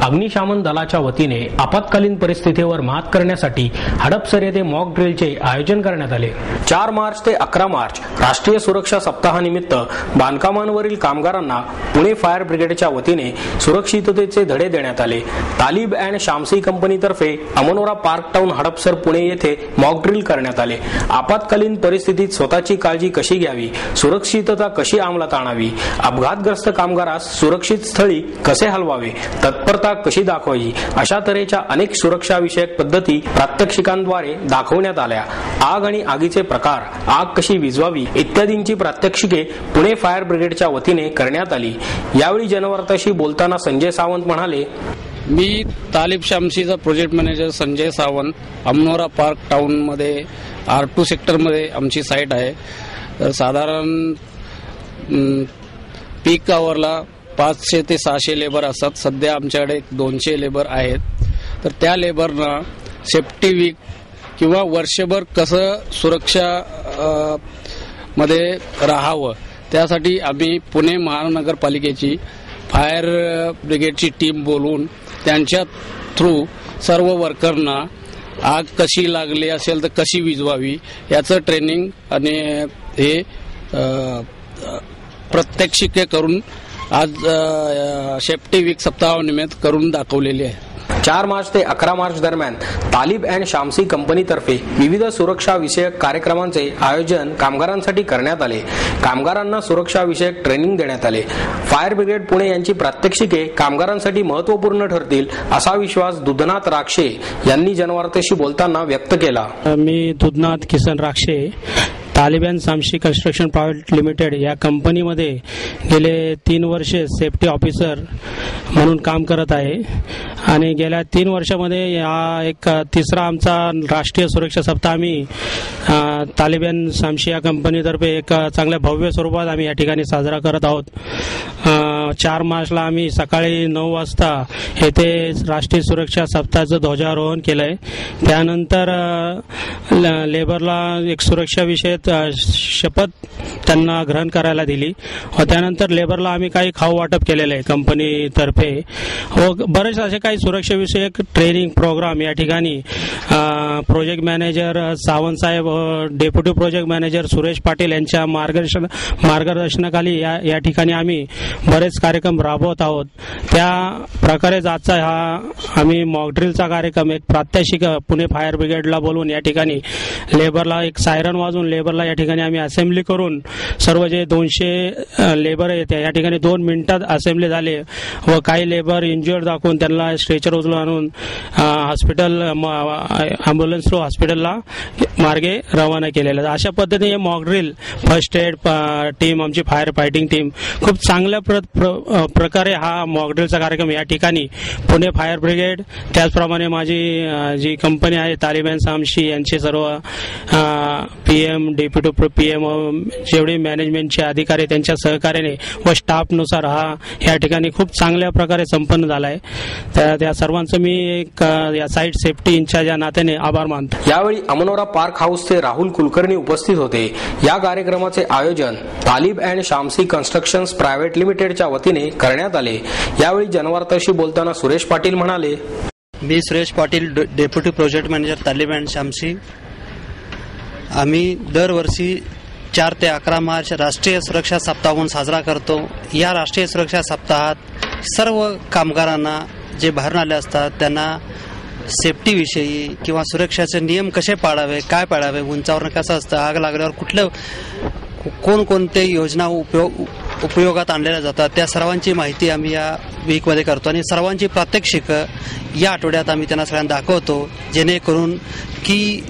अग्निशमन दलाच्या वतीने आपत्कालीन परिस्थितीवर मात करण्यासाठी हडपसर येथे मॉक ड्रिलचे आयोजन करण्यात आले। 4 मार्च ते 11 मार्च राष्ट्रीय सुरक्षा सप्ताहानिमित्त बांधकामांवरील कामगारांना पुणे फायर ब्रिगेडच्या वतीने सुरक्षिततेचे धडे देण्यात आले। तालिब अँड शामसी कंपनीतर्फे अमनोरा पार्क टाउन हडपसर पुणे येथे मॉक ड्रिल करण्यात आले। आपत्कालीन परिस्थितीत स्वतःची काळजी कशी घ्यावी, सुरक्षितता कशी अंमलात आणावी, अपघातग्रस्त कामगारास सुरक्षित स्थळी कसे हलवावे, तत्परता कशी दाखवायची अशा तऱ्हेच्या अनेक सुरक्षा विषयक पद्धती प्रात्यक्षिकांद्वारे दाखवण्यात आल्या। आग आणि आगीचे प्रकार, आग कशी विझवावी इत्यादींची प्रात्यक्षिके पुणे फायर ब्रिगेडच्या वतीने करण्यात आली। यावेळी जनवार्ताशी बोलताना संजय सावंत म्हणाले, मी तालिब शामसीचा project manager Sanjay Sawant. अमनोरा park town मध्ये R2 सेक्टर मध्ये आमची साईट आहे। तर साधारण पीक आवरला 500 ते 600 लेबर असतात। सध्या आमच्याकडे 200 लेबर आहेत। तर त्या लेबरना सेफ्टी वीक किंवा वर्षभर कसं सुरक्षा मध्ये राहावं त्यासाठी आम्ही पुणे महानगरपालिकेची फायर ब्रिगेडची टीम बोलवून त्यांच्या थ्रू सर्व वर्करना आग कशी लागली असेल तर कशी विझवावी याचं ट्रेनिंग आणि हे प्रात्यक्षिके करून आज सेफ्टी वीक सप्ताहानिमित्त करून दाखवलेली आहे। 4 मार्च ते 11 मार्च दरम्यान तालिब अँड शामसी कंपनीतर्फे विविध सुरक्षा विषयक कार्यक्रमांचे आयोजन कामगारांसाठी करण्यात आले। कामगारांना सुरक्षा विषयक ट्रेनिंग देण्यात आले। फायर ब्रिगेड पुणे यांची प्रात्यक्षिके कामगारांसाठी महत्त्वपूर्ण ठरतील असा विश्वास दुधनाथ राक्षे यांनी जनवार्तेशी बोलताना व्यक्त केला। मी दुधनाथ किसन राक्षे तालिब and Shamsi construction private limited या कंपनीमध्ये गेले 3 वर्षे सेफ्टी ऑफिसर म्हणून काम करत आहे आणि गेल्या 3 वर्षामध्ये हा एक तिसरा आमचा राष्ट्रीय सुरक्षा सप्ताह आम्ही तालिब अँड शामसी या कंपनीतर्फे एक चांगल्या भव्य स्वरूपात आम्ही या ठिकाणी साजरा करत आहोत। 4 मार्चला आम्ही सकाळी 9 वाजता येथे राष्ट्रीय सुरक्षा सप्ताहाचं ध्वजारोहण केलंय। त्यानंतर लेबरला एक सुरक्षा विषयक शपथ त्यांना ग्रहण करायला दिली व त्यानंतर लेबरला आम्ही काही खाऊ वाटप केलेले आहे कंपनीतर्फे व बरेच असे काही सुरक्षाविषयक ट्रेनिंग प्रोग्राम या ठिकाणी प्रोजेक्ट मॅनेजर सावंत साहेब deputy project manager Suresh Patil यांच्या मार्गदर्शनाखाली या ठिकाणी आम्ही बरेच कार्यक्रम राबवत आहोत। त्या प्रकारे आजचा हा आम्ही मॉकड्रिलचा कार्यक्रम एक प्रात्यक्षिक पुणे फायर ब्रिगेडला बोलवून या ठिकाणी लेबरला एक सायरन वाजवून लेबरला या ठिकाणी आम्ही असेंब्ली करून सर्व जे 200 लेबर आहेत या ठिकाणी 2 मिनिटात असेंब्ली झाले व काही लेबर इंज्युअर्ड दाखवून त्यांना स्ट्रेचर उचलून आणून हॉस्पिटल ॲम्ब्युलन्स थ्रू हॉस्पिटलला मार्गे रवाना केलेला। अशा पद्धतीने मॉकड्रिल फर्स्ट एड टीम आमची फायर फायटिंग टीम खूप चांगल्या प्रकारे हा मॉकड्रिलचा कार्यक्रम या ठिकाणी पुणे फायर ब्रिगेड त्याचप्रमाणे माझी जी कंपनी आहे तालिब अँड शामसी यांचे सर्व PM डेप्युटी PM जेवढे मॅनेजमेंटचे अधिकारी त्यांच्या सहकार्याने व स्टाफनुसार हा या ठिकाणी खूप चांगल्या प्रकारे संपन्न झाला आहे। त्या सर्वांचं मी एक या साईट सेफ्टी इन्चार्ज या नात्याने आभार मानतो। यावेळी अमनोरा पार्क हाऊसचे राहुल कुलकर्णी उपस्थित होते। या कार्यक्रमाचे आयोजन तालिब अँड शामसी कन्स्ट्रक्शन्स प्रायव्हेट लिमिटेडच्या वतीने करण्यात आले। यावेळी जनवार्ताशी बोलताना सुरेश पाटील म्हणाले, मी Suresh Patil deputy project manager Talib and Shamsi. आम्ही दरवर्षी 4 ते 11 मार्च राष्ट्रीय सुरक्षा सप्ताह म्हणून साजरा करतो। या राष्ट्रीय सुरक्षा सप्ताहात सर्व कामगारांना जे बाहेरून आले असतात त्यांना सेफ्टीविषयी किंवा सुरक्षाचे नियम कसे पाळावे, काय पाळावे, उंचावर कसं असतं, आग लागल्यावर कोणकोणते योजना उपयोगात आणलेल्या जातात त्या सर्वांची माहिती आम्ही या वीकमध्ये करतो आणि सर्वांची प्रात्यक्षिक या आठवड्यात आम्ही त्यांना सगळ्यांना दाखवतो जेणेकरून की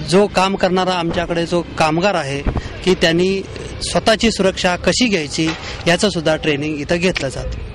जो काम करणारा आमच्याकडे जो कामगार आहे की त्यांनी स्वतःची सुरक्षा कशी घ्यायची याचं सुद्धा ट्रेनिंग इथं घेतलं जातं।